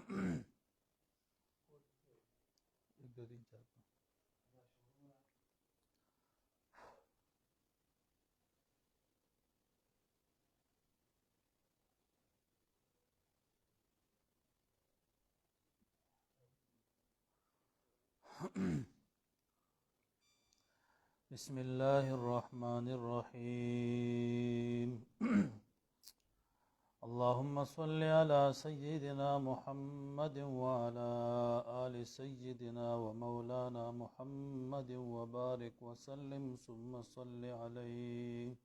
بسم الله الرحمن الرحيم اللهم صل على سيدنا محمد وعلى آل سيدنا ومولانا محمد وبارك وسلم ثم صل عليه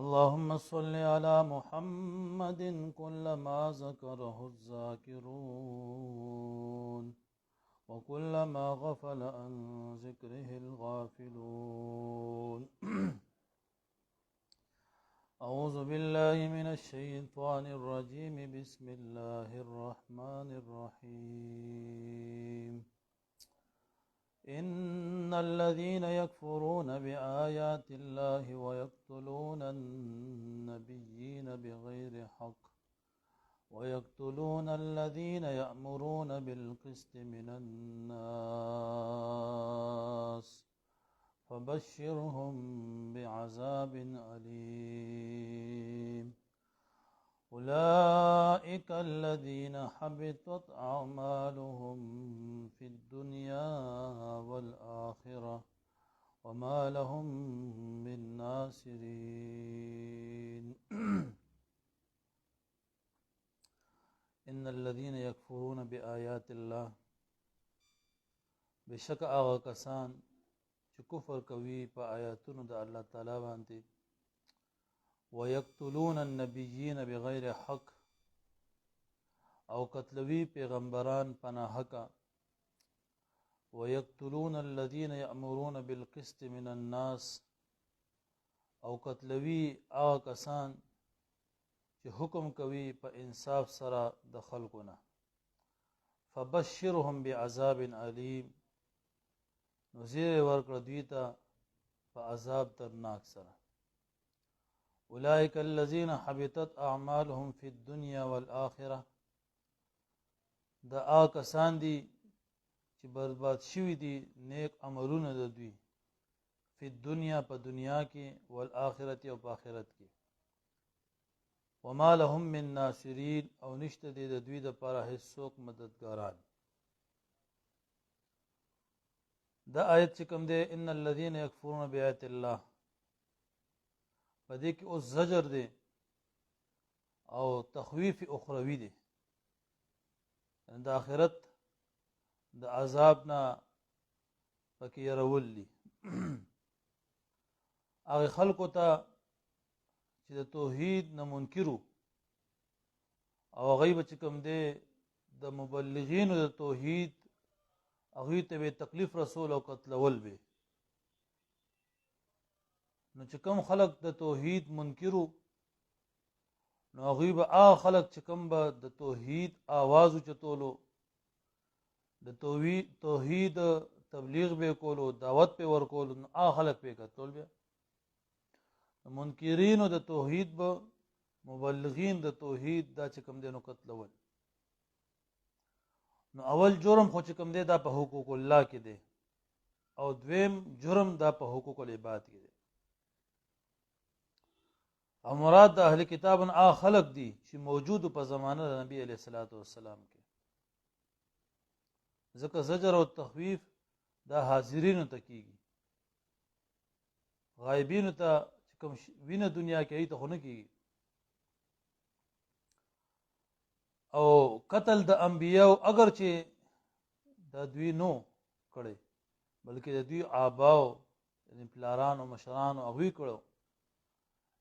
اللهم صل على محمد كلما ذكره الذاكرون وكلما غفل عن ذكره الغافلون أعوذ بالله من الشيطان الرجيم بسم الله الرحمن الرحيم إن الذين يكفرون بآيات الله ويقتلون النبيين بغير حق ويقتلون الذين يأمرون بالقسط من الناس فبشرهم بعذاب أليم أولئك الذين حبطت أعمالهم في الدنيا والآخرة وما لهم من ناصرين ان الذين يكفرون بآيات الله بشک هغه کسان چې کفر کوي په آیاتونو د الله تعالی باندې ويقتلون النبيين بغیر حق او قتلوي پیغمبران پناه حق ويقتلون الذين يأمرون بالقسط من الناس او قتلوي هغه کسان چې حکم کوي په انصاف سره د خلقونه فبشرهم بعذاب علیم نذیر ورکړه دوی ته په عذاب درناک سره اولئک الذین حبطت اعمالهم فی الدنیا والآخرة دا کسان دي چې برباد شوي دي نیک عملونه د دوی فی الدنیا په دنیا کې والآخرة او په آخرت کې وما لهم من ناصرین او نشته دی د دوی د پاره هیڅوک مددګاران دا آیت چې کوم دی ان الذين يكفرون بآيات الله په دې کې اوس زجر دی او تخویف اخروی دی د آخرت د عذاب نه پکې يرول دي هغه خلکو ته چې د توحید نه منکرو او غیب چې کوم دی د مبلغینو د توحید هغه ته به تکلیف رسول او قتلول به نو چې کوم خلق د توحید منکرو نو هغه به خلق چې کوم به د توحید आवाज چتولو د توحید تبلیغ به کولو دعوت په ور کولو نو خلق په قتل به منکرین د توحید به مبلغین د توحید دا چې کوم دینو قتلول نو اول جرم خو چې کوم دی دا په حقوق الله کې دی او دویم جرم دا په حقوق العباد کې دی او مراد د اهل کتاب خلق دي چې موجود په زمانه د نبی علیه الصلاۃ والسلام کې ځکه زجر او تخویف دا حاضرینو ته کیږي غایبینو ته کوم وینه دنیا کې ای ته خو نه کیږي او قتل د انبیاء اگر چې د دوی نو کړي بلکې د دوی آباو یعنی پلاران او مشران او هغوی کړو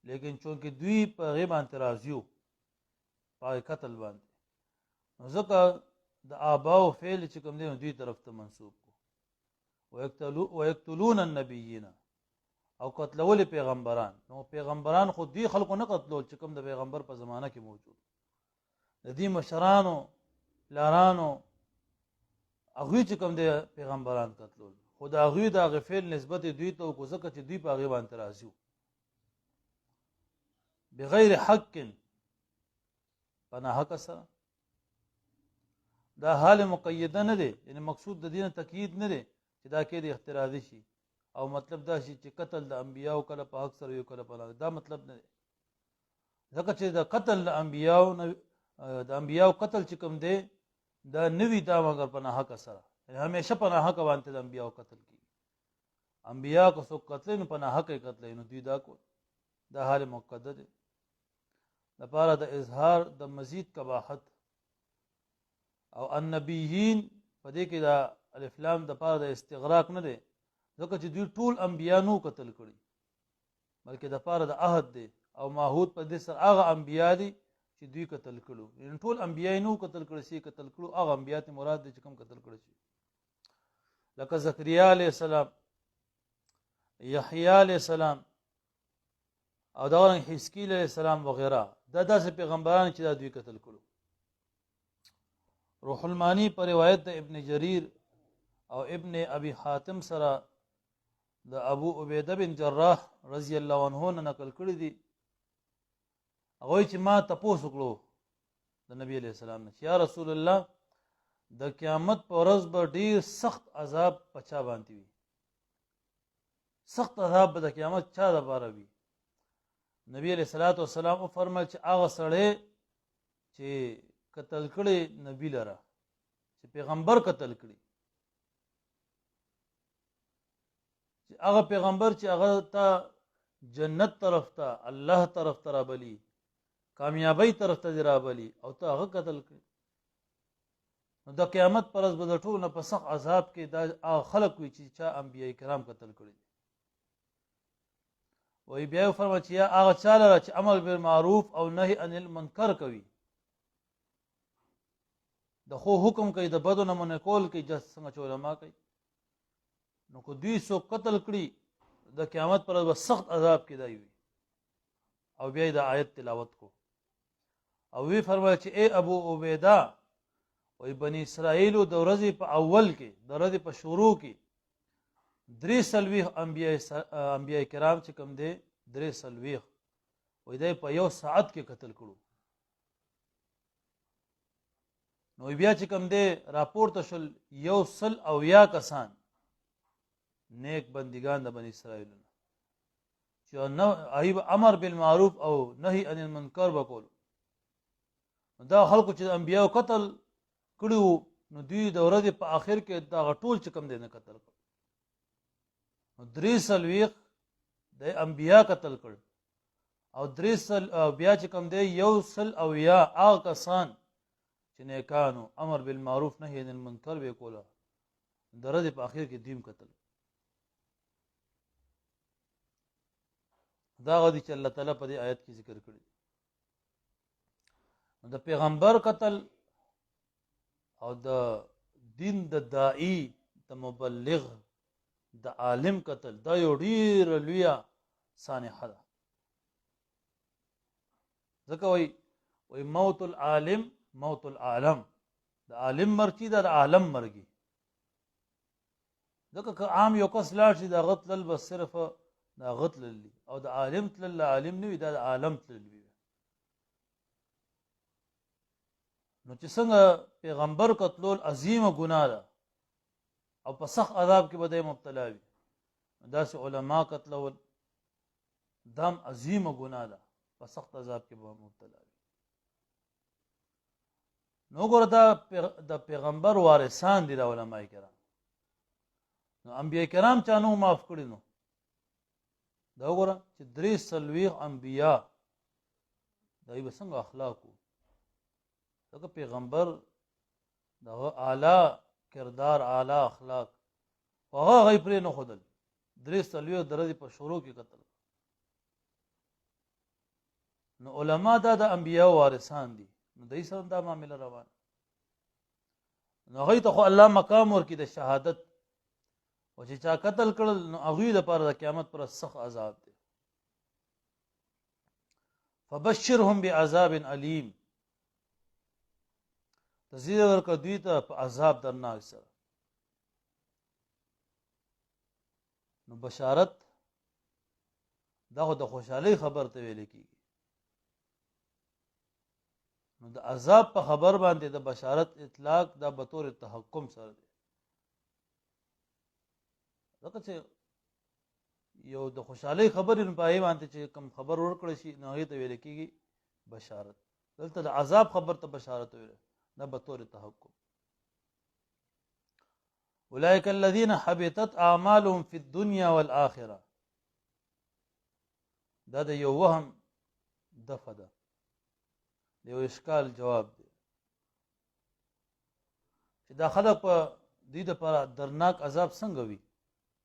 لیکن چونکه دوی په غیب اعتراضیو په قتل باندې نو ځکه د آباو فعل چې کوم دی دوی طرف ته منسوب کو ويقتلون النبیین او قتلول پیغمبران نو پیغمبران خو دی خلکو نه قتلول چې کوم د پیغمبر په زمانہ کې موجود د دې مشرانو لارانو هغه چې کوم د پیغمبران قتلول خدا هغه د غفل نسبت دوی ته کو ځکه چې دوی په غیب اعتراضیو بغیر حق پناه حق سره دا حال مقیده نه دی، یعنی مقصود د دین تقیید نه دی چې دا کې د اختراضي شي او مطلب دا شي چې قتل د انبیاو کله په حق سره یو کله په دا مطلب نه دی. ځکه چې د قتل د انبیاو قتل چې کوم دی دا نوی دا مگر په ناحق سره، یعنی همیشه په ناحق باندې د انبیاو قتل کیږي. انبیا کو څوک قتل نو په ناحق قتل نو دوی دا کو دا حال مقدر دی لپاره د اظهار د مزید قباحت. او النبیین په دې کې دا الف لام د پاره د استغراق نه دی، ځکه چې دوی ټول انبیا نو قتل کړي، بلکې د پاره د عهد دی او معهود په دې سره هغه انبیا دي چې دوی قتل کړو، یعنی ټول انبیا نو قتل کړي شي، قتل کړو هغه انبیا ته مراد دي چې کوم قتل کړي شي، لکه زکریا علیه السلام، یحیی علیه السلام او دا حزقیل علیه السلام وغیرہ، دا داسې پیغمبران چې دا دوی قتل کړو. روح المانی پر روایت د ابن جریر او ابن ابي حاتم سره د ابو عبیده بن جراح رضی الله عنه نه نقل کړی دي، هغه چې ما تاسو کړو د نبی علیہ السلام نه، یا رسول الله د قیامت پر ورځ به ډیر سخت عذاب پچا باندې وي، سخت عذاب به د قیامت چا د باره وي. نبی علیہ الصلوۃ والسلام فرمایل چې هغه سړی چې قتل کړي نبی لره، چې پیغمبر قتل کړي، چې هغه پیغمبر چې هغه ته جنت طرف ته الله طرف ته رابلی، کامیابی طرف ته رابلی او ته هغه قتل کړي، نو د قیامت پر ورځ به د ټول نه په سخت عذاب کې دا خلق وي چې چا انبیای کرام قتل کړي. وی بیا فرمایي چې هغه چاله چې عمل بالمعروف او نهي عن المنکر کوي، د خو حکم کوي د بدو نه منع کول کوي، جس څنګه چې علما کوي، نو کو دوی سو قتل کړي د قیامت پر ورځ سخت عذاب کې دی. او بیا د آیت تلاوت کو او وی فرمایي چې اے ابو عبیده، وی بنی اسرائیل د ورځې په اول کې د ورځې په شروع کې 3 انبیاء کرام چې کوم دي 3 وی دی په یو ساعت کې قتل کړو. نو بیا چې کوم دی راپورته شول 100 کسان نیک بندگان د بنی اسرائیل چې نو ایب امر بالمعروف او نهي عن المنکر وکول، دا خلکو چې انبیاء قتل کړو نو دوی د ورځې په آخر کې دا ټول چې کوم دی نه قتل کړ، نو 3 د انبیاء قتل کړ او 3 بیا چې کوم دی 100 هغه کسان چې نیکانو امر بالمعروف نهي عن المنکر وکولا د ورځې په آخر کې دیم قتل. دا غدي چې الله تعالی په دې آیت کې ذکر کړی، د پیغمبر قتل او د دین د داعی د مبلغ د عالم قتل دا یو ډیر لوی سانحه ده. ځکه وای موت العالم موت العالم، د عالم مرګ د عالم مرګي. ځکه که عام یو کس لاړ شي د غتل بس صرف دا غتل للی او د عالم تل عالم نه وي دا د عالم تل وي. نو چې څنګه پیغمبر قتلول عظیمه ګناه ده او په سخت عذاب کې به مبتلا وي، داسې علما قتلول دام عظیمه ګناه ده، په سخت عذاب کې به مبتلا وي. نو ګوره دا د پیغمبر وارثان دي د علماء کرام، نو انبیاء کرام چا نو معاف کړي، نو دا وګوره چې 3 انبیا دای به څنګه اخلاقو، دغه پیغمبر دغه اعلی کردار اعلی اخلاق هغه غي پرې نه خدل 3 درجه په شروع کې قتل. نو علما دا د انبیا وارثان دي، نو دای سره دا معاملې روان، نو هغه ته خو الله مقام ورکړي د شهادت، او چې چا قتل کړل نو هغه د پاره د قیامت پر سخت عذاب دی. فبشرهم بعذاب الیم، تزید ورکړه دوی ته په عذاب درناک سره. نو بشارت دا خو د خوشحالۍ خبر ته ویل کیږي، نو د عذاب په خبر باندې د بشارت اطلاق دا به طور تحکم سره دی ځکه چې یو د خوشحالۍ خبرې په هغې باندې چې کوم خبر ورکړی شي نو هغې ته ویل کېږي بشارت دلته د عذاب خبر ته بشارت ویل دا به طور تحکم اولئک الذین حبطت اعمالهم فی الدنیا والآخرة دا د یو وهم دفع ده د یو اشکال جواب دی چې دا خلک په دوی دپاره درناک عذاب څنګه وي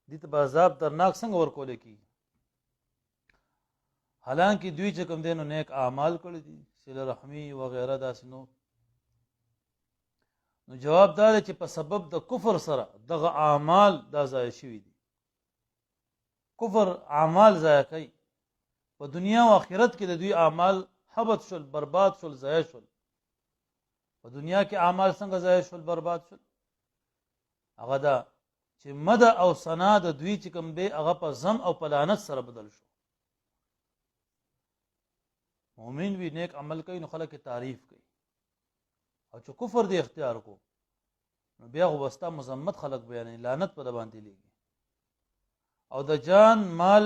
دوی ته به عذاب درناک څنګه ورکولی کېږي حالانکه دوی چې کوم دی نو نیک اعمال کړي دي صله رحمي وغیره داسې نو جواب دا دی چې په سبب د کفر سره دغه اعمال دا ضایع شوي دي کفر اعمال ضایع کوي په دنیا او آخرت کې د دوی اعمال حبط شول برباد شول ضایع شول په دنیا کې اعمال څنګه ضایع شول برباد شول هغه دا چې مده او ثنا د دوی چې کوم دی هغه په زم او په لعنت سره بدل شو مؤمن وی نیک عمل کوي نو خلک تعریف کوي او چې کفر دی اختیار کو نو بیا خو وستا مذمت خلک بیانوي لعنت په د باندې لیږي او د جان مال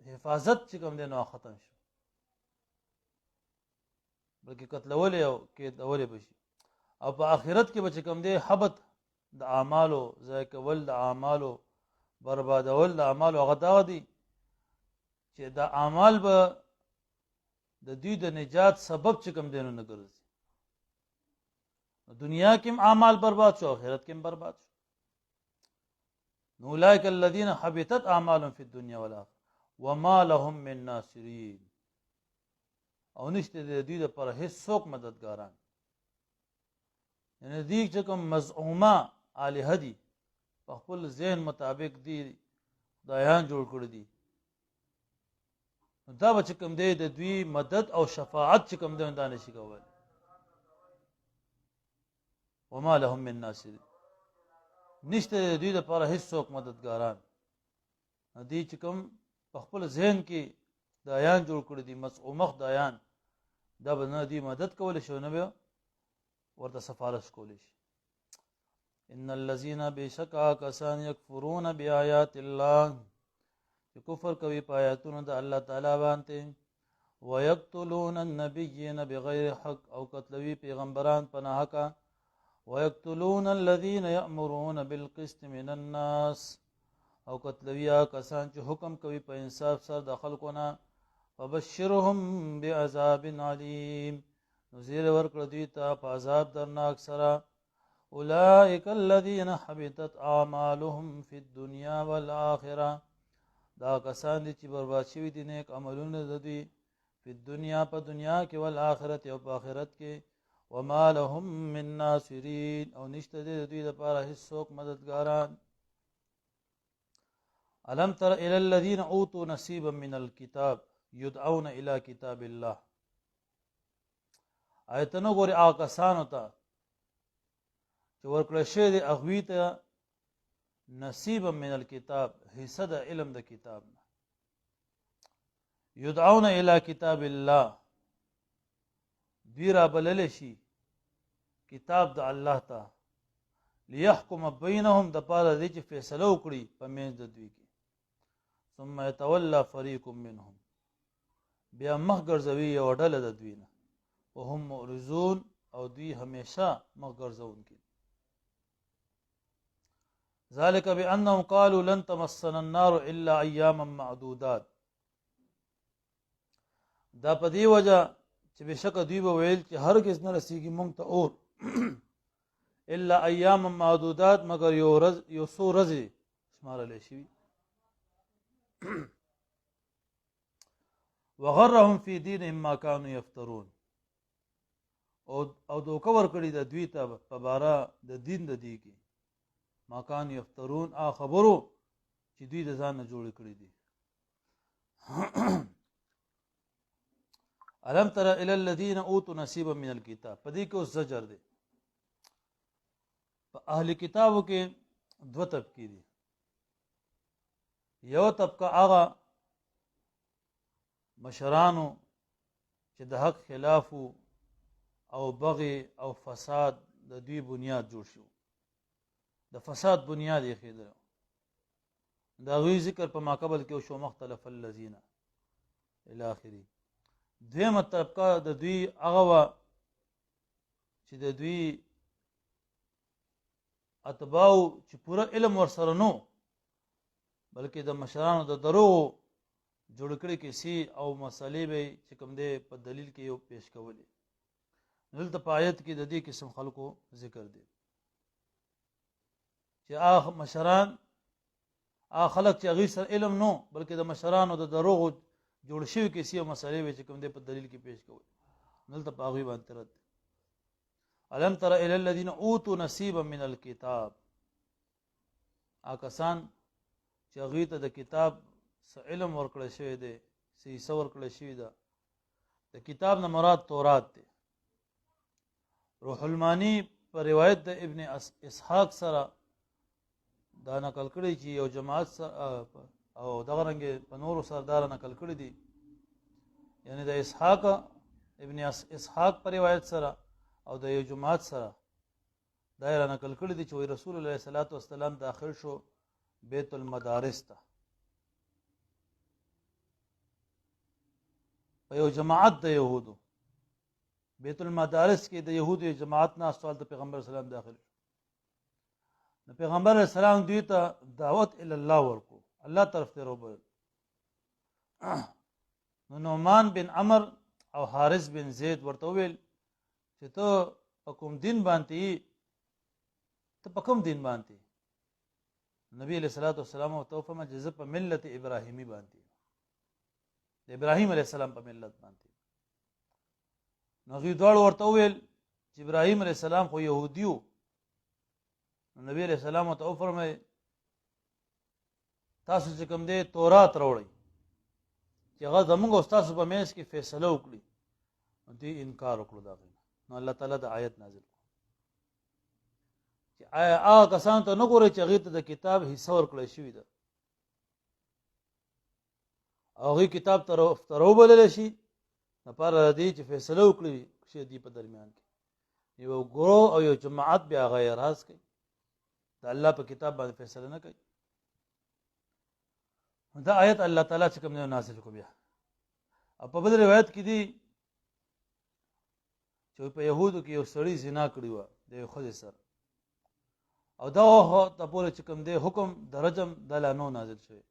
حفاظت چې کوم دی نو ختم شو بلکې قتلولې او کېدولې به شي او په آخرت کې به چې کوم دی حبط د اعمالو ضایع کول د اعمالو بربادول د اعمالو هغه دغه دي چې دا اعمال به د دوی د نجات سبب چې کوم دی نو نه ګرځي دنیا کې هم اعمال برباد شو آخرت کې هم برباد شو نو اولئک الذین حبطت اعمالهم فی الدنیا والآخرة وما لهم من ناصرین او نشته د دوی دپاره هېڅوک مددګاران یعنی دوی چې کوم مزعومه الهه دي په خپل ذهن مطابق دي خدایان جوړ کړي دي دا به چې کوم دی د دوی مدد او شفاعت چې کوم دی دا نشي کولی وما لهم من ناصرین نشته د دوی دپاره هېڅوک مددګاران دوی چې کوم په خپل ذهن کې خدایان جوړ کړي دي مزعومه خدایان دا به نه دوی مدد کولی شي نه به ورته سفارش کولی شي ان الذين بشکا کسان یکفرون بآیات الله چې کفر کوي په آیاتونو د الله تعالی باندې ويقتلون النبیین بغیر حق او قتلوي پیغمبران په ناحقه ويقتلون الذين يأمرون بالقسط من الناس او قتلوي کسان چې حکم کوي په انصاف سره د خلکو نه فبشرهم بعذاب علیم نذیر ورکړه دوی ته په عذاب درناک سره اولئک الذین حبطت اعمالهم فی الدنیا والآخرة دا کسان دي چې برباد شوي دي نیک عملونه د دوی فی الدنیا په دنیا کې والآخرت او په آخرت کې وما لهم من ناصرین او نشته د دوی لپاره هیڅوک مددګاران الم تر الی الذین اوتوا نصیبا من الكتاب یدعون الی کتاب الله آیتونه ګوري هغه کسانو ته چې ورکړل شوی دی هغوی ته نصیبا من الکتاب حصه د علم د کتاب نه یدعون الی کتاب الله دوی را بللی شي کتاب د الله ته لیحکم بینهم د پاره دی چې فیصله وکړي په منځ د دوی کې ثم یتولی فریق منهم بیا مخ ګرځوي یو ډله د دوی نه وهم معرضون او دوی همیشه مخ ګرځونکي ذلك بأنهم قالوا لن تمسنا النار إلا أياما معدودات دا په دې وجه چې بشکه دوی به ویل چې هرگز نه رسیږي مونږ ته اور الا ایاما معدودات مگر یو څو ورځې شمارلی شوي وغرهم فی دینهم ما کانوا یفترون او دوکه ورکړي د دوی ته په باره د دین د دوی کې ما کانوا یفترون خبرو چې دوی د ځان نه جوړې کړي دي الم تر الی الذین اوتوا نصیبا من الکتاب په دې کې اوس زجر دی په اهل کتابو کې دوه طبقې دي یو طبقه هغه مشرانو چې د حق خلاف او بغي او فساد د دوی بنیاد جوړ شو د فساد بنیاد یې خېدل دا غوی ذکر په ماقبل کې شو مختلف الذین الی اخره دویمه طبقه د دوی هغه وا چې د دوی اتباو چې پوره علم ورسره نو بلکې د مشرانو د دروغ جوړ کړي کیسې او مسلې به چې کوم دی په دلیل کې یو پیش کولې دلته په آیت کې د دې قسم خلکو ذکر دی چې هغه مشران هغه خلک چې هغوی سره علم نو بلکې د مشرانو د دروغو جوړ شوي کیسې او مسلې به چې کوم دی په دلیل کې پیش کول دلته په هغوی باندې رد الم تر الی الذین اوتوا نصیبا من الکتاب هغه کسان چې هغوی ته د کتاب علم ورکړی شوی دی حصه ورکړی شوې ده د کتاب نه مراد تورات دی روح المانی په روایت د ابن اسحاق سره دا نقل کړی چې یو جماعت او دغه رنګې په نورو سردار نقل کړی دي یعنی د اسحاق ابن اسحاق په روایت سره او د یو جماعت سره دا نقل کړی دي چې رسول الله صلی الله علیه وسلم داخل شو بیت المدارس ته په یو جماعت د یهودو بیت المدارس کې د یهودو جماعت نه سوال د پیغمبر اسلام داخل شو نو پیغمبر اسلام دوی ته دعوت الی الله ورکو الله طرف ته روبل نو نعمان بن عمر او حارث بن زید ورته ویل چې ته په کوم دین باندې ته په کوم دین باندې نبی علیہ الصلوۃ والسلام او توفم جزء په ملت ابراهیمی باندې د ابراهیم علیہ السلام په ملت باندې نو غي دوړ ورته ویل چې ابراهیم علیہ السلام خو يهوديو نبی علیہ السلام ته فرمای تاسو چې کوم دی تورات راوړی چې هغه زموږ استاد په میس کې فیصله وکړي دې انکار وکړو دا نو الله تعالی د آیت نازل چې هغه کسان ته نه ګوري چې هغه ته د کتاب حصہ ورکړی شوی ده هغه کتاب ترو بلل شي لپاره دې چې فیصله وکړي چې دې په درمیان کې یو ګرو او یو جماعت بیا غیر راز کوي د الله په کتاب باندې فیصله نه کوي دا آیت الله تعالی چې کوم نازل کو بیا او په بل روایت کې دي چې په يهودو کې یو سړی زنا کړی و د یو خځې سره او دا ته پورې چې کوم دی حکم د رجم د لانو نازل شوی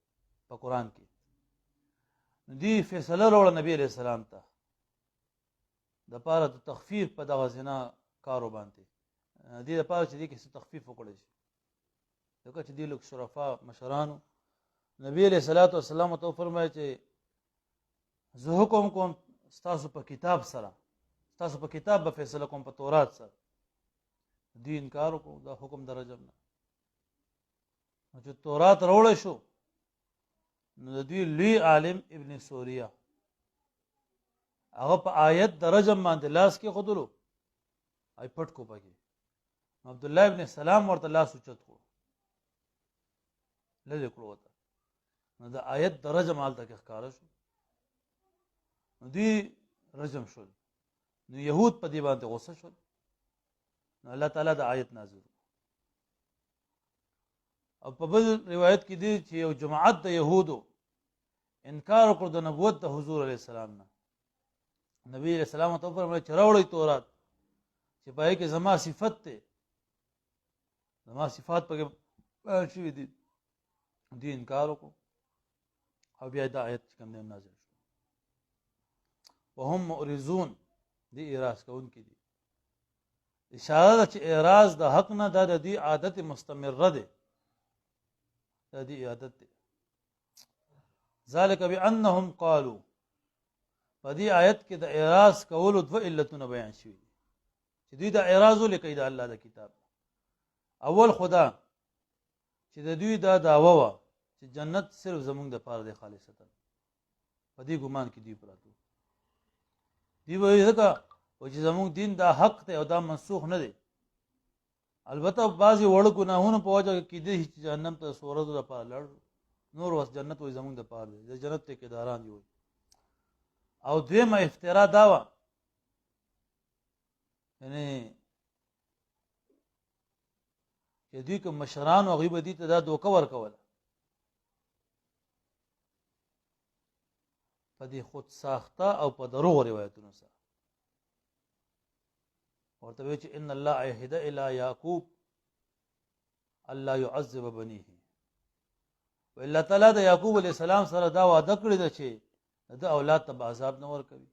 په قران کې دی فیصله وروړه نبی علیہ السلام ته د پاره د تخفیف په دغه زنا کارو باندې دې لپاره چې دې کې تخفیف وکړي شي دغه چې دې لوک شرفا مشرانو نبی علیہ الصلوۃ والسلام ته فرمایي چې زه حکم کوم تاسو په کتاب سره تاسو په کتاب به فیصله کوم په تورات سره دې انکار وکړو دا حکم درجم نه چې تورات راوړل شو نو د دوی لوی عالم ابن سوریه هغه په آیت درجم باندې لاس کې خودلو ای پټ کو پکې عبد الله ابن سلام ورته لاس اوچت کو لږ کړو وته نو د آیت درجم حالت کې ښکار شو نو دوی رجم شول نو يهود په دې باندې غوسه شول نو الله تعالی د آیت نازل او په بل روایت کې دی چې یو جماعت د يهودو انکار وکړ د نبوت د حضور علی السلام نه نبی علیہ السلام ته فرمایي چې راوړی تورات چې پای کې زما صفت ته زما صفات پکې شوي دي دې انکار وکړو او بیا د آیت کوم نه نازل شو وهم معرضون دې اعراض کوونکي دي اشاره ده چې اعراض د حق نه د دې عادت مستمره ده د دې عادت ده ذالک بانهم قالوا په دې آیت کې د اعراض کولو دوه علتونه بیان شوي چې دوی د اعراض لیکي د الله د کتاب اول خدا چې د دوی دا دعوه و چې جنت صرف زمونږ د پاره دی خالصتا په دې ګمان کې دی پراته دی وایي ځکه چې زمونږ دین دا حق ته او دا منسوخ نه دی البته بعضی وړ ګناهونه په وجه کې دي چې جهنم ته سورته لپاره لړ نور وس جنت وي زمونږ د پاره دی د جنت ته کېداران دی او دویمه افترا داوا یعنی چې دوی کوم مشران او غیب دي ته دا دوکه ورکول په دې خود ساخته او په دروغ روایتونو سره ورته وی چې ان الله عهد الى يعقوب الله يعذب بنيه والله تعالی د یعقوب علی السلام سره دا وعده کړی ده چې د اولاد ته عذاب نه ورکوي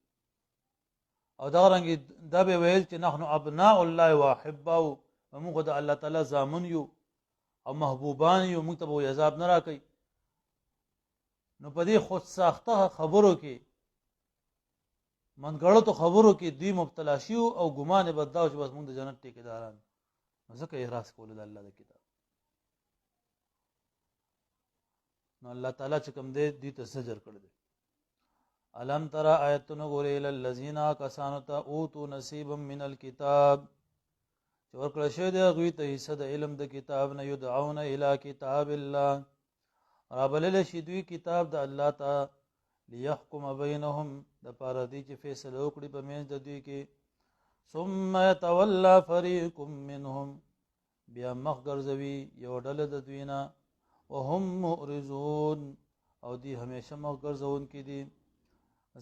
او دا رنګ دا به ویل چې نحنو ابناء الله واحبه موږ د الله تعالی زامن یو او محبوبان یو موږ ته به عذاب نه راکوي نو په دې خود ساخته خبرو کې منګړو خبرو کې دوی مبتلا شي او ګمان بداو چې بس موږ د جنت ټیکداران نو ځکه احراس کول د الله د کتاب نو الله تعالی چې کوم دې ته زجر کړی دی الم ترى آیتون غوری للذین کسانو ته اوتو نصیبا من الكتاب چې ورکړل شوی دی هغوی ته حصه د علم د کتاب نه یدعون الی کتاب الله رابلل شي دوی کتاب د الله ته لیحکم بینهم د پاره دی چې فیصله وکړي په منځ د دوی کې ثم يتولى فريق منهم بیا مخ ګرځوي یو ډله د دوی نه وهم معرضون او دی همیشه مخ ګرځون کې دي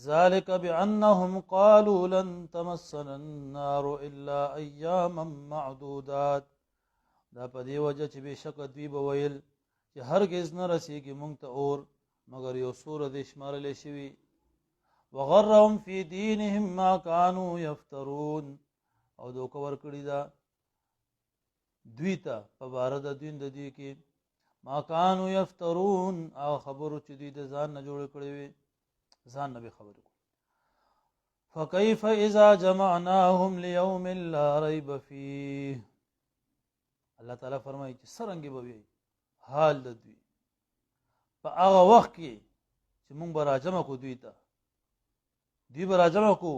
ذلك بأنهم قالوا لن تمسنا النار إلا أياما معدودات دا په دې وجه چې بشک دوی به ویل چې هرگز نه رسیږي مونږ ته اور مگر یو سوره د شمارل شوی وغرهم فی دینهم ما كانوا يفترون او دوکه ورکړی دا دوی ته په بار د دین د دوی کې ما كانوا يفترون او خبرو چې دوی د ځان نه جوړ کړی وي ځان نه به خبرو فكيف اذا جمعناهم ليوم لا ريب فيه الله تعالی فرمایي چې سرنګي به وي حال د دوی په هغه وخت کې چې مونږ به راجمع کو دوی ته دوی به راجمع کو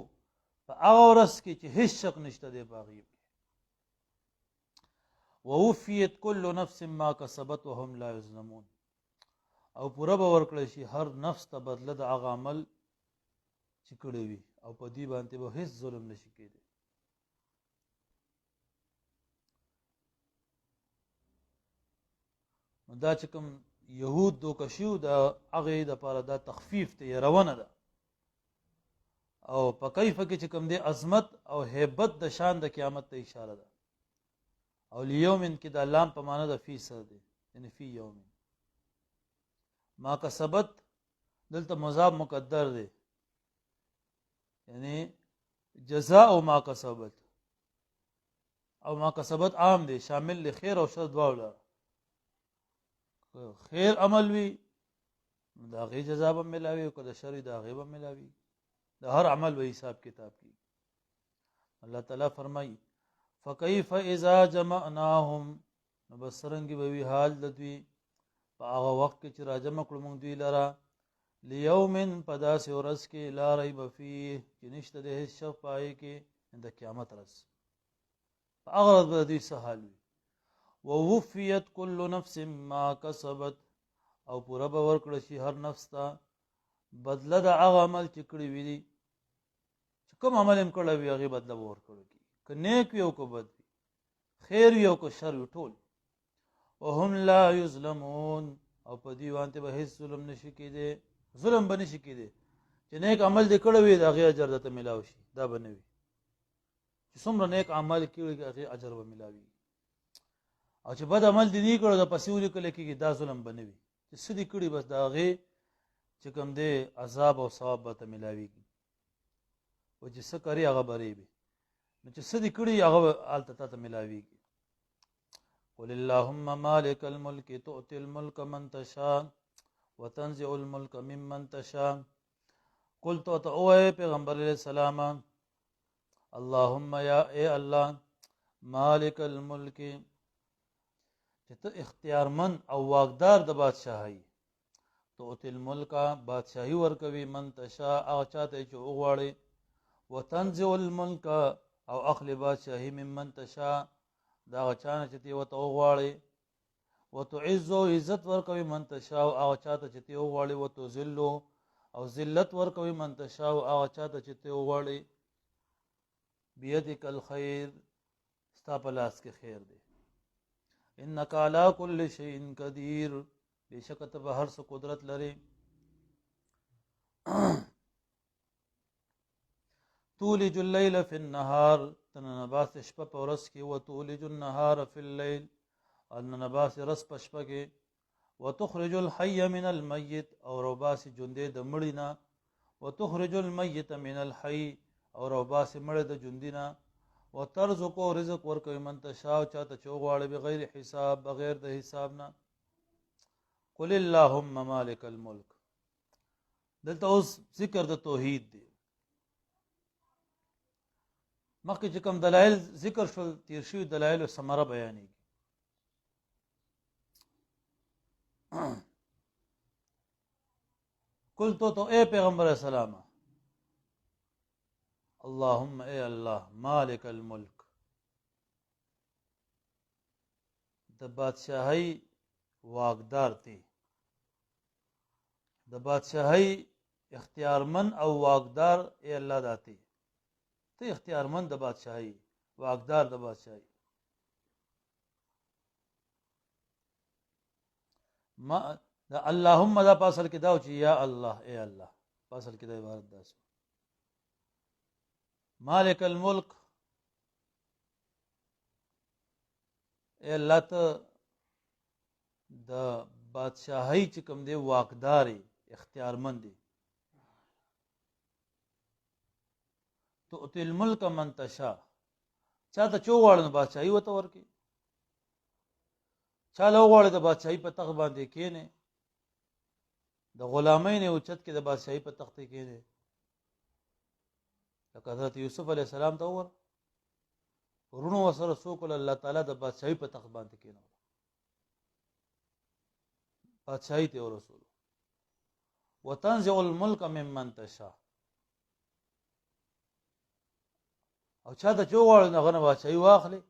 په هغه ورځ کې چې هیڅ شک نشته دی باغی ووفیت كل نفس ما کسبت وهم لا یظلمون او پوره به ورکړی شي هر نفس ته بدله د هغه عمل چې کړی وي او په دې باندې به هیڅ ظلم نشي کېدی دا چې کوم یهود دوکشیو د هغې دپاره دا تخفیف ته یې ده او په کیفه کې چې کوم دی عظمت او هیبت د شان د قیامت ته اشاره ده او لیومن کې د لام په معنی د فی سره دی یعنی فی یوم ما کسبت دلته مضاف مقدر دی یعنی جزاء ما کسبت او ما کسبت عام دی شامل له خیر او شر دواړه خیر عمل وی دا غي جزا به ملاوي او کله شر دا غي به ملاوي دا هر عمل به حساب کتاب کی الله تعالی فرمای فكيف اذا جمعناهم نبصرنګ به وی حال د دوی په هغه وخت کې چې راجمع کړو موږ دوی لرا لیوم پداس ورځ کې لا ریب فيه چې نشته د هیڅ شک پای کې د قیامت ورځ په هغه ورځ به دوی سهال وي ووفیت كل نفس ما کسبت او پورا به ورکړه شي هر نفس ته بدله د هغه عمل چې کړی وي چې کوم عمل هم کړی وي هغې بدله به ورکړو کی که نیک وي او که بد وي خیر وي او که شر وي ټول وهم لا یظلمون او په دې باندې به هیڅ ظلم نشي کېدی ظلم به نشي کېدی چې نیک عمل دې کړی وي د هغې اجر درته میلاو شي دا به نه وي چې څومره نیک عمل کړي هغې اجر به میلاوي او چې بد عمل دې نه کړو د پسې ولیکل کېږي دا ظلم به نه وي چې څه دې کړي بس د هغې چې کوم دی عذاب او ثواب به ته میلاویږي او چې څه کوي هغه بری وي نو چې څه دې کړي هغه هلته تا ته میلاویږي قل اللهم مالک الملک تؤتي الملک من تشاء وتنزع الملک ممن تشاء قل تو ته اوه پیغمبر علیہ السلام اللهم یا اے الله مالک الملک چې ته اختیارمن او واقدار د بادشاہي تؤتي الملک بادشاہي ورکوي من تشاء هغه چاته چې وغواړي وتنزع الملک او اخلي بادشاہي ممن تشاء دا غچانه چې تی وته وغواړي وتعز عزت ورکوي من تشاء او چاته چې تی وغواړي وتذل او ذلت ورکوي من تشاء او چاته چې تی وغواړي बियदिक الخير ستا په لاس کې خیر دی انك على كل شيء قدير بشک ته به هر څه قدرت لري تولج الليل في النهار تنباس شپه په ورځ کې وتولج النهار في الليل ان نباس رس په شپه کې وتخرج الحي من الميت او رباس جندې د مړینا وتخرج الميت من الحي او رباس مړ د جندینا وترزق رزق ورکوي من تشاء چاته چوغواړي بغیر حساب بغیر د حساب نه قل اللهم مالک الملک دلته اوس ذکر د توحید دی مخکې چې کوم دلایل ذکر شول تیر شوي دلایل او ثمره بیانېږي قلت تو اے پیغمبر السلام اللهم اے اللہ مالک الملک د بادشاہی واقدار تی د بادشاہی اختیارمن او واقدار اے اللہ داتی ته اختیارمن د بادشاہی واقدار د بادشاہی ما دا اللهم دا پاسل کې دا چې یا الله اے الله پاسل کې دا عبارت ده مالک الملک اے الله ته د بادشاہی چې کوم دی واقداري اختیارمند دی تؤتي الملک من تشاء چاته چوغواړي نو بادشاہي وته ورکی چاله وغواړي د بادشاہي په تخت باندې کېنه د غلامین او چت کې د بادشاہي په تخت کېنه لکه حضرت یوسف علیہ السلام ته ور ورونو وسره سوکل الله تعالی د بادشاہي په تخت باندې کېنه بادشاہي ته رسول وتنزع الملك ممن تشاء او چاته چوغواړي نه غنه بادشاہي واخلي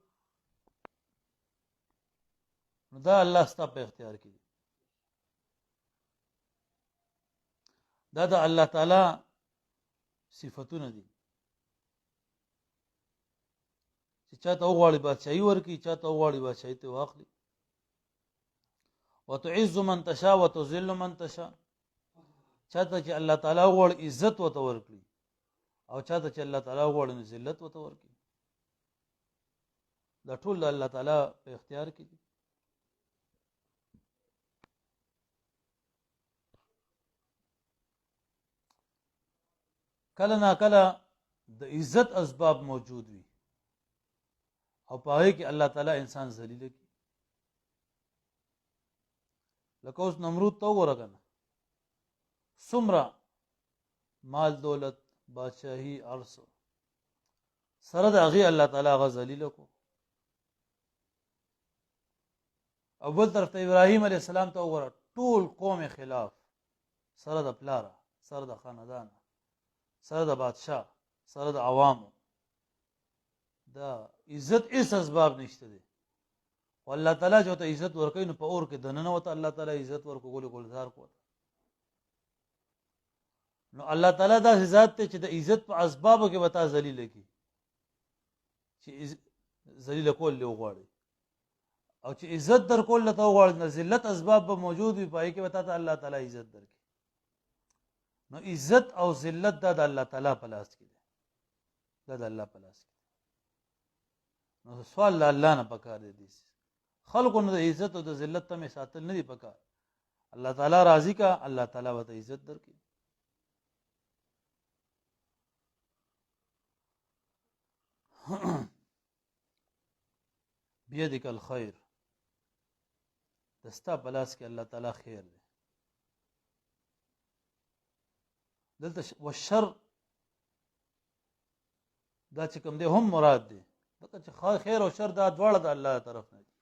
نو دا الله ستا په اختیار کې دی دا د الله تعالی صفاتونه دي چې چاته وغواړي بادشاہي ورکړي چاته وغواړي بادشاہي ته واخلي وتعز من تشاء وتذل من تشاء چاته چې الله تعالی وغواړي عزت وته ورکړي او چاته چې الله تعالی وغواړي ذلت وته ورکړي دا ټول الله تعالی په اختیار کې دي کله نا کله د عزت اسباب موجود وي او په هغه کې الله تعالی انسان ذلیل کی لکه اوس نمرود ته ورغنه سمرا مال دولت بادشاہی عرص سره د هغه الله تعالی غ ذلیل کو اول طرف ته ابراهیم علیه السلام ته وره ټول قوم خلاف سره د پلار سره د خاندان سره د بادشاہ سره د عوامو دا عزت اس اسباب نشته دي والله تعالی جو ته عزت ورکوي نو په اور کې دننه وته الله تعالی عزت ورکو ګول ګلزار کو نو الله تعالی دا ذات ته چې د عزت په اسبابو کې وتا ذلیل کی چې ذلیل کول له غواړي او چې عزت در کول له غواړي نه ذلت اسباب به موجود وي پای کې وتا ته الله تعالی عزت درکړي نو عزت او ذلت دا د الله تعالی په لاس کې دی دا د الله په لاس کې نو سوال الله نه پکار دی خلقو نه د عزت او د ذلت ته ساتل نه دی پکار الله تعالی راضی کا الله تعالی وته عزت درکړي بيدک الخير دستا بلاس کې الله تعالی خیر دی دلته والشر دا چې کوم دی هم مراد دی دغه چې خیر او شر دا دواړه د الله طرف نه دي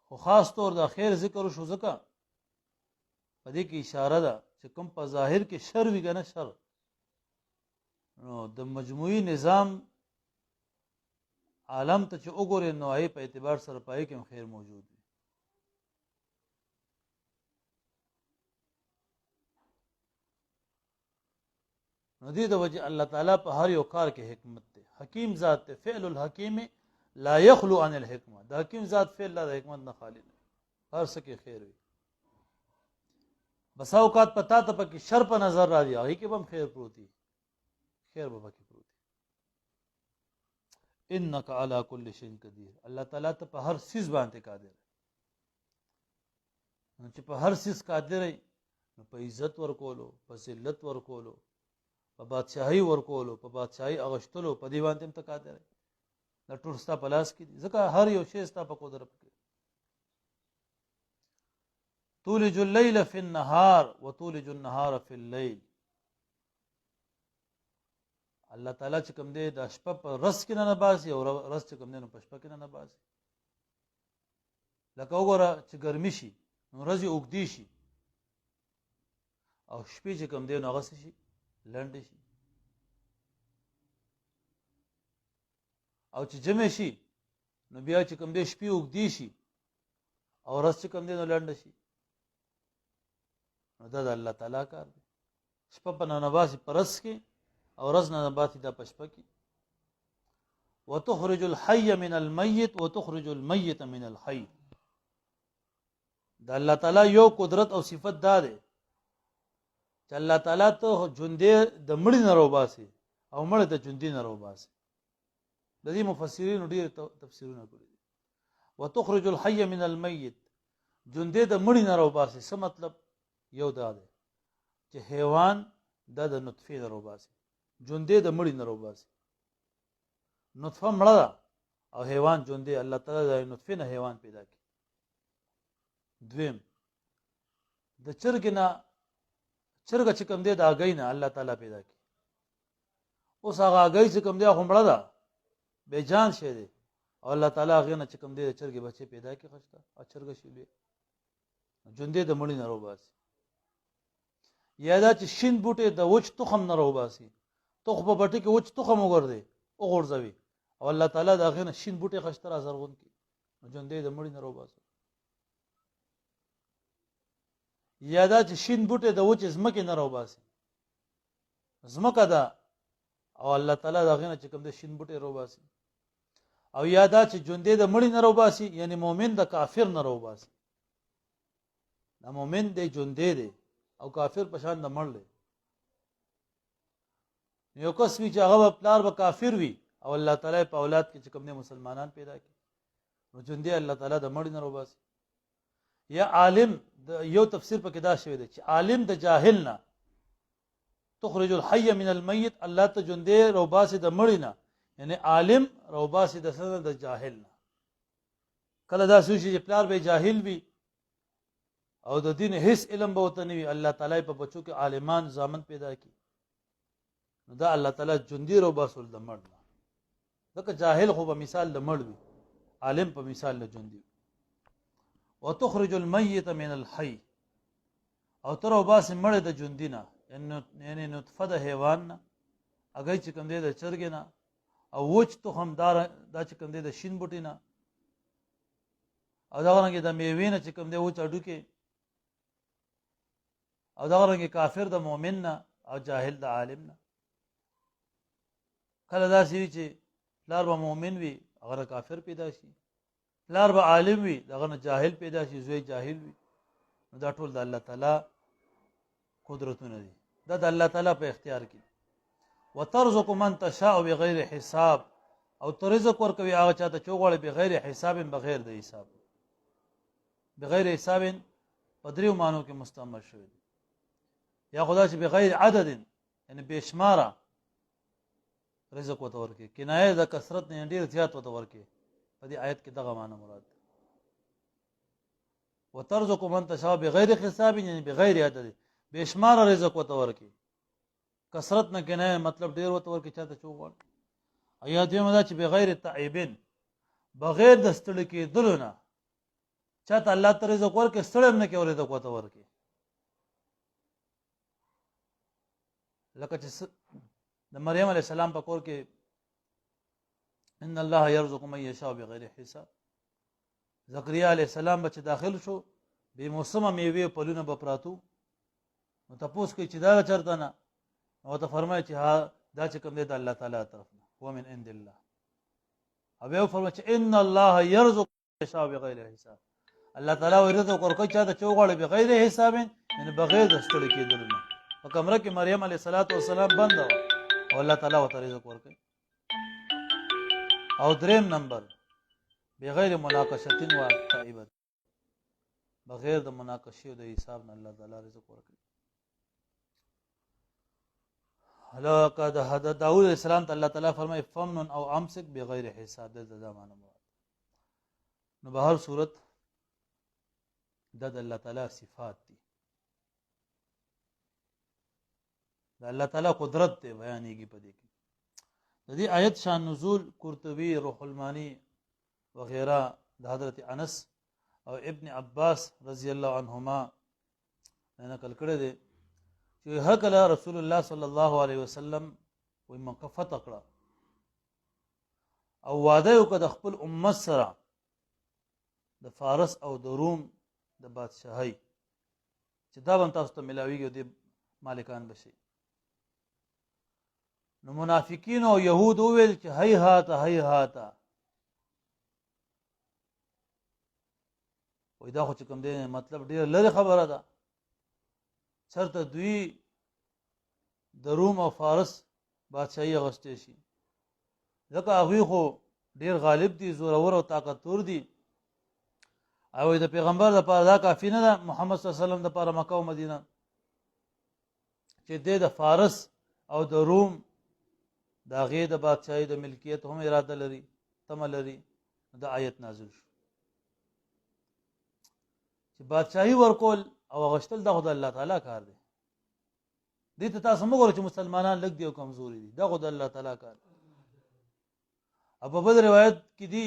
خو خاص طور دا خیر ذکر شو ځکه په دې کې اشاره ده چې کوم په ظاهر کې شر وي کنه شر نو د مجموعي نظام عالم ته چې وګورې نو هي په اعتبار سره پای کې خیر موجود دی نو دې د وجه الله تعالی په هر یو کار کې حکمت دی. حکیم ذات ته فعل الحکیم لا یخلو عن الحکمه، د حکیم ذات فعل د حکمت نه خالی نه، هر څه کې خیر وي. بس اوقات پتا ته پکې شر په نظر راځي، هغه کې هم خیر پروت دی، خیر به پکې پروت دی. انک علی کل شیء قدیر، الله تعالی ته په هر چیز باندې قادر دی. نو چې په هر چیز قادر دی، نو په عزت ورکولو، په ذلت ورکولو، په بادشاہي ورکولو، په بادشاہي اغشتلو، په دی باندې هم ته قادر دی. دا ټول ستا په لاس کې دي، ځکه هر یو شی ستا په قدرت کې. تولج الليل في النهار وتولج النهار في الليل، الله تعالی چې کوم دی د شپه په رس کې نه باسي او رس چې کوم دی نو په شپه کې نه باسي. لکه وګوره چې ګرمي شي نو ورځې اوږدې شي او شپې چې کوم دی نو هغه شي لنډې شي، او چې جمع شي نو بیا چې کوم دی شپې اوږدې شي او ورځ چې کوم دی نو لنډه شي. نو دا د الله تعالی کار دی. شپه په ننباسي په رس کې او ورځ ننباسي دا په شپه کې. وتخرج الحي من الميت وتخرج الميت من الحي، دا الله تعالی یو قدرت او صفت دا دی چې الله تعالی ته ژوندې د مړي نه راوباسي او مړ د ژوندې نه راوباسي. د دې مفسرین ډېر تفسیرونه کړي دي. وتخرج الحي من الميت، ژوندې د مړي نه راوباسي، څه مطلب؟ یو دا دی چې حیوان د نطفه نه راوباسي، ژوندې د مړي نه راوباسي. نطفه مړه ده او حیوان ژوندې، الله تعالی د نطفه نه حیوان پیدا کړي. دویم د چرګ نه چرګ چې کوم دی د هګۍ نه الله تعالی پیدا کړي. اوس هغه هګۍ چې کوم دی خو مړه ده، بې جان شی دی، او الله تعالی هغې نه چې کوم دی د چرګې بچې پیدا کړي خشته او چرګه شي لوی ژوندې د مړي نه راوباسي. یا دا چې شین بوټی د وچ تخم نه راوباسي، تخم په پټي کې وچ تخم وګرځي وغورځوي او الله تعالی د هغې نه شین بوټی خشته را زرغون کړي نو ژوندې د مړي نه راوباسي. یا دا چې شین بوټی د وچ ځمکې نه راوباسي، ځمکه ده او الله تعالی د هغې نه چې کوم د شین بوټی راوباسي. او یا دا چې ژوندې د مړي نه راوباسي، یعنی مؤمن د کافر نه راوباسي. دا مؤمن دی ژوندې دی او کافر په شان د مړ دی. یو کس وي چې هغه پلار به کافر وي او الله تعالی په اولاد کې چې کوم دی مسلمانان پیدا کړي نو ژوندې الله تعالی د مړي نه راوباسي. یا عالم، یو تفسیر پکې دا شوی دی چې عالم د جاهل نه، تخرج الحي من الميت، الله ته ژوندې راوباسي د مړي نه، یعنی عالم راوباسي د سره د جاهل نه. کله دا سوچي چې پلار به جاهل وي او د دین هیڅ علم به وته نه وي، الله تعالی په بچو کې عالمان زامن پیدا کړي نو دا الله تعالی ژوندې راوباسول د مړ نه. ځکه جاهل خو په مثال د مړ وي، عالم په مثال د ژوندې. وتخرج الميت من الحي، او تر وباسي مړ د ژوندې نه، یعنی نطفه د حیوان نه، هګۍ چې کوم دی د چرګې نه، او وچ تخم دا چې کوم دی د شین بوټي نه، او دغه رنګې د میوې نه چې کوم دی وچ هډوکې، او دغه رنګې کافر د مؤمن نه او جاهل د عالم نه. کله داسې وي چې پلار به مؤمن وي هغه کافر پیدا شي، پلار به عالم وي دغه نه جاهل پیدا شي، زوی جاهل وي. نو دا ټول د الله تعالی قدرتونه دي، دا د الله تعالی په اختیار کې. وترزق من تشاء بغیر حساب، او ته رزق ورکوي هغه چاته چې وغواړي بغیر حساب، بغیر د حساب. بغیر حساب په دریو معنو کې مستعمل شوی دی. یا خدا چې بغیر عدد، یعنی بے شماره رزق وته ورکوي، کنایه د کثرت نه ډیر زیات وته ورکوي. په دې آیت کې دغه معنی مراد ده. وترزق من تشاء بغیر حساب، یعنی بغیر عدد، بے شماره رزق وته ورکوي. کثرت نه کنایه مطلب ډیر وته ورکوي چاته چې وغواړي. یا دویمه دا چې بغیر تعیبین، بغیر د ستړي کېدلو نه چاته الله ته رزق ورکوي، ستړی هم نه کوي رزق وته ورکوي. لکه چې د مریم علیه السلام په کور کې ان الله یرزق من یشاء بغیر حساب، زکریا علیه السلام به چې داخل شو بې موسمه میوې پلونه به پراتو، نو تپوس کوي چې دا چرته نه، نو ته فرمایي چې دا چې کوم دی د الله تعالی طرف نه هو من عند الله. او بیا فرمایي چې ان الله يرزق من يشاء بغیر حساب. الله تعالی رزق ورکوي چا ته چې وغواړي بغیر حساب، یعنی بغیر د ستړي کېدلو نه. په کمره کې مریم علیه السلام بنده وه او الله تعالی ورته رزق ورکوي. او دریم نمبر بغیر مناقشة و تائبت، بغیر د مناقشې او د حساب نه الله تعالی رزق ورکوي. لکه د داود علیه السلام ته الله تعالی فرمایي فمن او امسک بغیر حساب. دلته دا معنی مراد. نو به هر صورت دا د الله تعالی صفات دي، د الله تعالی قدرت دی بیانېږي په دې کې. د دې آیت شان نزول قرطبي، روح المانی وغیرہ د حضرت انس او ابن عباس رضی الله عنهما نقل کړی دی چې هر کله رسول الله صلی الله علیه وسلم وی مکه فتح کړه او وعده وکړه د خپل امت سره د فارس او د روم د بادشاهۍ چې دا به تاسو ته ملاویږي او د مالکان بشي. نو منافقین او یهود وویل چې هیهاته هیهاته، وای دا خو چې کوم دی مطلب ډیر لري خبره ده، چرته دوی د روم او فارس بادشاهي اغوستی شي، ځکه هغوی خو ډیر غالب دي، زورور او طاقتور دي، او د پیغمبر لپاره دا کافی نه ده محمد صلی الله علیه وسلم لپاره مکه او مدینه چې د فارس او د روم د هغې د بادشاهۍ د ملکیت هم اراده لري، تمه لري. دا آیت نازل شو چې بادشاهي ورکول او اغوستل دا خو د الله تعالی کار دی. دې ته تاسو مه ګورئ چې مسلمانان لږ دي او کمزوري دي، دا خو د الله تعالی کار دی. او په بل روایت کې دي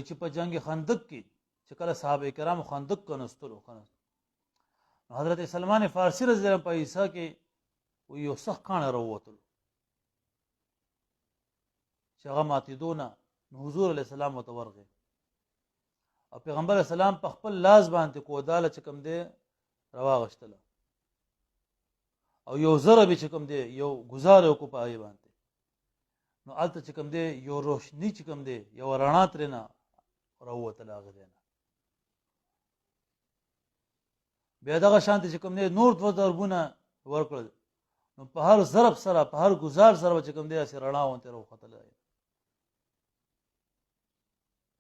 چې په جنگ خندق کې چې کله صحابه کرام خندق کنستلو حضرت سلمان فارسی رضی الله عنه په عیسی کې یو سخت کاڼه راووتلو چې هغه ماتېدونه، نو حضور علیه السلام ورته ورغی او پیغمبر علیه السلام په خپل لاس باندې کوداله چې کوم دی راواغشتله او یو ضرب چې کوم دی یو ګزار وکړو په هغې باندې، نو هلته چې کوم دی یو روشني چې کوم دی یو رڼا ترېنه راووتله هغه دی نه. بیا دغه شانتې چې کوم دی نور دوه ضربونه ورکړل، نو په هر ضرب سره په هر ګزار سره چې کوم دی هسې رڼا غوندې راوختله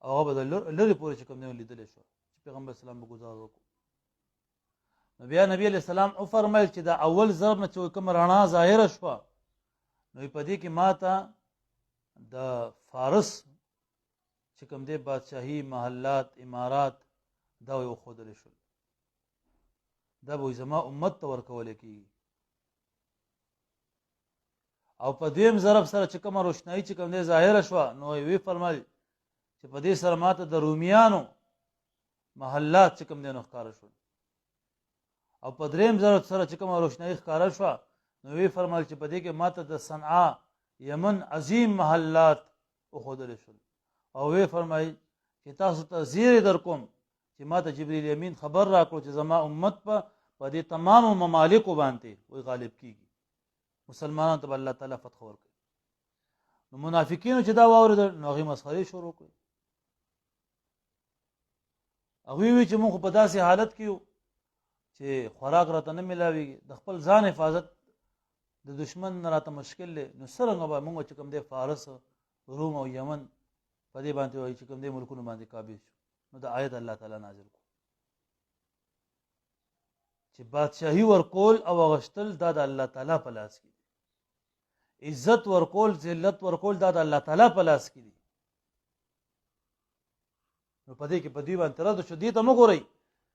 او هغه به د لرې پورې چې کوم دی لیدلی شو چې پیغمبر اسلام به ګزار وکړو. نو بیا نبی علیه السلام وفرمیل چې دا اول ضرب نه چې کوم رڼا ظاهره شوه، نو په دې کې ما ته د فارس چې کوم دی بادشاهي محلات امارات دا وښودلی شول، دا به زما امت ته ورکولی کېږي. او په دویم ضرب سره چې کومه روشنایي چې کوم دی ظاهره شوه، نو وی فرمایل چې په دې سره ماته د رومیانو محلات چې کوم دی نو ښکاره شول. او په دریم ضرب سره چې کومه روشنایي ښکاره شوه، نو وی فرمایل چې په دې کې ماته د صنعا یمن عظیم محلات وښودلی شول. او وی فرمایل چې تاسو ته زیری در کوم چې ماته جبریل امین خبر راکړو چې زما امت په دې تمامو ممالکو باندې وی غالب کیږي، مسلمانانو ته به الله تعالی فتح ورکړي. نو منافقینو چې دا واورېدل نو هغوی مسخرې شروع کړې. هغوی وی چې موږ په داسې حالت کې یو چې خوراک راته نه میلاویږي، د خپل ځان حفاظت د دشمن نه راته مشکل دی، نو څرنګه به موږ چې کوم دی فارس روم او یمن په دې باندې وایي چې کوم دی ملکونو باندې قابض شو. نو د آیت الله تعالی نازل کړو چې بادشاهي ورکول او اغوستل دا د الله تعالی په لاس کې دی، عزت ورکول ذلت ورکول دا د الله تعالی په لاس کې دي. نو په دې کې په دې باندې رد شو. دې ته مه ګورئ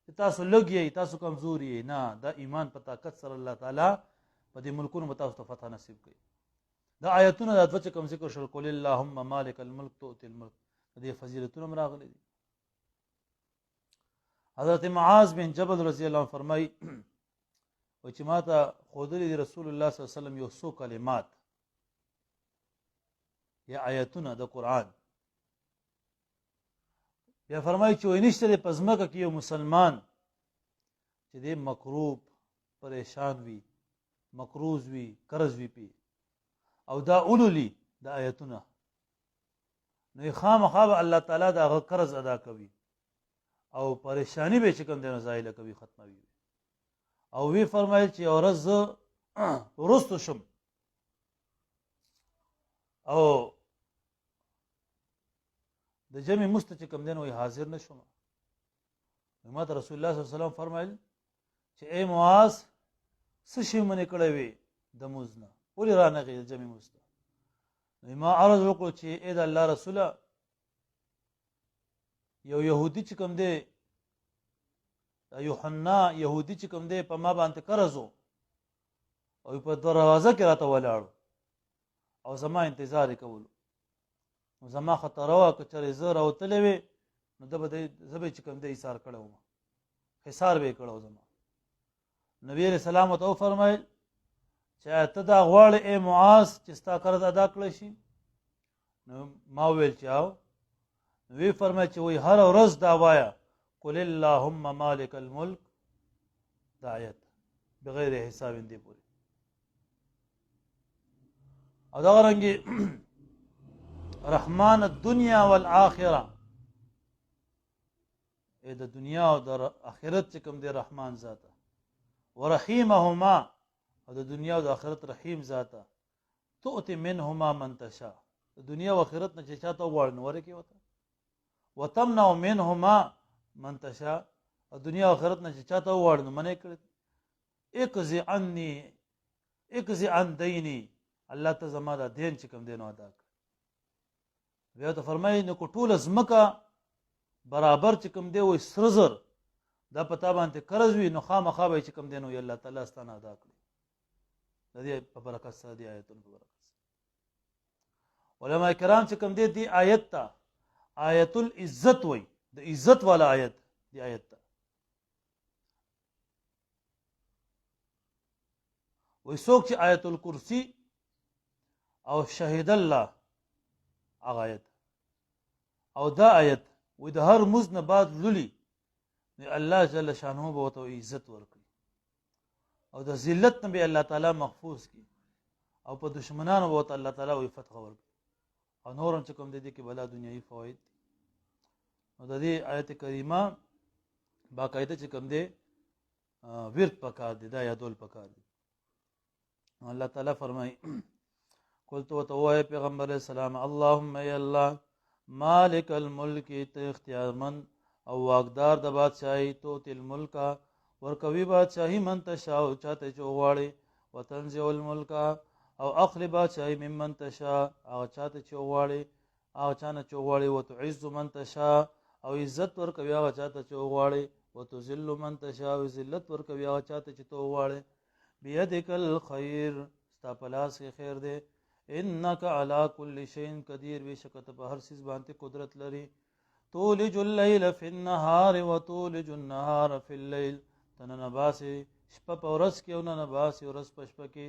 چې تاسو لږ یې تاسو کمزور یې، نه، دا ایمان په طاقت سره الله تعالی په دې ملکونو به تاسو ته فتح نصیب کوي. دا آیتونه دا دوه چې کوم ذکر شول قل اللهم مالک الملک تؤتي الملک، د دې فضیلتونه هم راغلي دي. حضرت معاذ بن جبل رضی الله عنه فرمایي و چې ما ته ښودلي دي رسول الله صلی الله علیه وسلم یو څو کلمات یا آیتونه د قرآن. بیا فرمایي چې وایي نشته دی په ځمکه کې یو مسلمان چې دی مکروب پریشان وي مقروض وي قرض وي پی او دا اولولي د آیتونه نو خامخا به الله تعالی دا هغه قرض ادا کوي او پریشانی به چې کوم دی نو زایله کوي ختموي او وی فرمایل چې ورځ زه وروستو شم او د جمع مست چې کوم دی نو حاضر نشم ما ته رسول الله صلی الله علیه وسلم فرمایل چې ای معاذ څه شی منې کړی وي د مونځ نه ولې رانغې جمع مست نو ما عرض وکړو چې ای د الله رسوله یو یهودي چې کوم دی یوحنا یهودي چې کوم دی په ما باندې قرض و او په دروازه کې راته ولاړو او زما انتظار یې کولو نو زما خطر وه که چېرې زه راوتلی وې نو زه به چې کوم دی ایثار کړی وم حصار به یې کړی زما نبي علیه السلام ورته وفرمیل چې ته دا غواړې ای معاذ چې ستا قرض ادا کړی شي نو ما وویل چې او نو وی فرمایل چې وایي هره ورځ دا وایه قل اللهم مالک الملک دا آیت بغیر حساب دی پوری او دا رنګي رحمان الدنیا والآخرة ای د دنیا او د آخرت چې کوم دی رحمان ذاته ورحیمهما او د دنیا او د آخرت رحیم ذاته تؤتی منهما من تشاء د دنیا او آخرت نه چې چاته وغواړي نو ورکې وته وتمنع منهما من تشاء او دنیا او آخرت نه چې چاته وغواړي نو منې کړي اقضي عن دیني الله ته زما دا دین چې کوم دی نو ادا کړ بیا ته فرمایي نو کو ټوله ځمکه برابر چې کوم دی وایي سره زر دا په تا باندې قرض وي نو خامخا به چې کوم دی نو الله تعالی ستانه ادا کړي د دې په برکت سره دې آیتونو په برکت علماء کرام چې کوم دی آیت ته آیت العزت وایي د عزت والا آیت دی آیت ته وایي څوک چې آیت الکرسی او شهید الله هغه آیت او دا آیت وایي د هر مزد نه بعد لولي الله جل شانه به ورته عزت ورکړي او د ذلت نه به الله تعالی محفوظ کړي او په دشمنانو به ورته الله تعالی وایي فتح ورکړي او نور چې کوم دی کې بلا دنیایي فواید نو د دې آیت کریمه باقاعده چې کوم دی ورد پکار دی دا یادول پکار دی الله تعالی فرمایي قلت وتوای پیغمبر علیہ السلام اللهم ای الله مالک الملک ته اختیارمند او واقدار د بادشاہي تو تل ملک ورکوي بادشاہي من تشاء چاته چوغواړي وتنزع الملک او اخلی بادشاہي ممن تشاء او چاته چوغواړي او چانه چوغواړي وتعز من تشاء او عزت ورکوي او چاته چوغواړي وتذل من تشاء او ذلت ورکوي او چاته چوغواړي بيدک الخير ستا پلاس کې خیر دی انك على كل شيء قدير بشکته په هر چیز باندې قدرت لري تولج الليل في النهار وتولج النهار في الليل تننباسي شپه په ورځ کې او ننباسي ورځ په شپه کې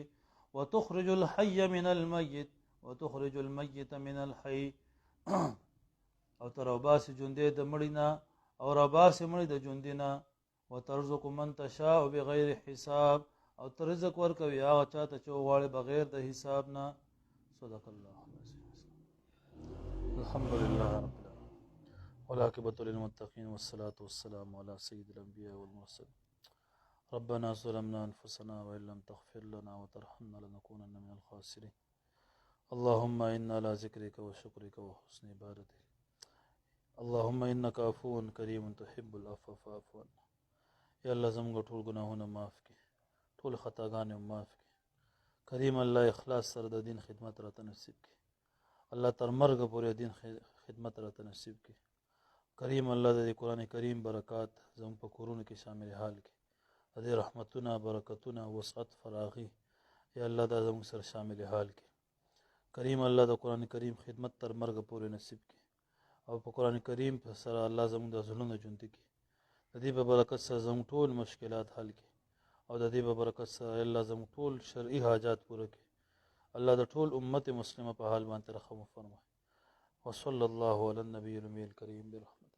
وتخرج الحي من الميت وتخرج الميت من الحي او ترباسي جوندې د مړینا او رباسي مړی د جوندینا وترزق من تشاء بغیر حساب او ترزق ورکوي هغه چاته چې غواړي بغیر د حساب نه صدق الله الحمد لله رب العالمين والعاقبة للمتقين والصلاة والسلام على سيد الأنبياء والمرسلين ربنا ظلمنا أنفسنا وإن لم تغفر لنا وترحمنا لنكونن من الخاسرين اللهم إنا على ذكرك وشكرك وحسن عبادتك اللهم إنك عفو كريم تحب العفو فاعف عنا يا الله زموږ ټول ګناهونه معاف کړي ټول خطاګانې معاف کړي کریم الله اخلاص سره د دین خدمت راته نصیب کړي الله تر مرګ پورې دین خدمت راته نصیب کړي کریم الله د قرآن کریم برکات زموږ په کورونو کې شامل حال کړي د دې رحمتونه برکتونه وسعت فراغي یا الله دا زموږ سره شامل حال کړي کریم الله د قرآن کریم خدمت تر مرګ پورې نصیب کړي او په قرآن کریم په سره الله زموږ د زړونو ژوندي کړي د دې په برکت سره زموږ ټول مشکلات حل کړي او د دې په برکت سره الله زموږ ټول شرعي حاجات پوره کړي الله د ټول امت مسلمه په حال باندې رحم وفرمایي وصلی الله علی النبی الامي الکریم برحمته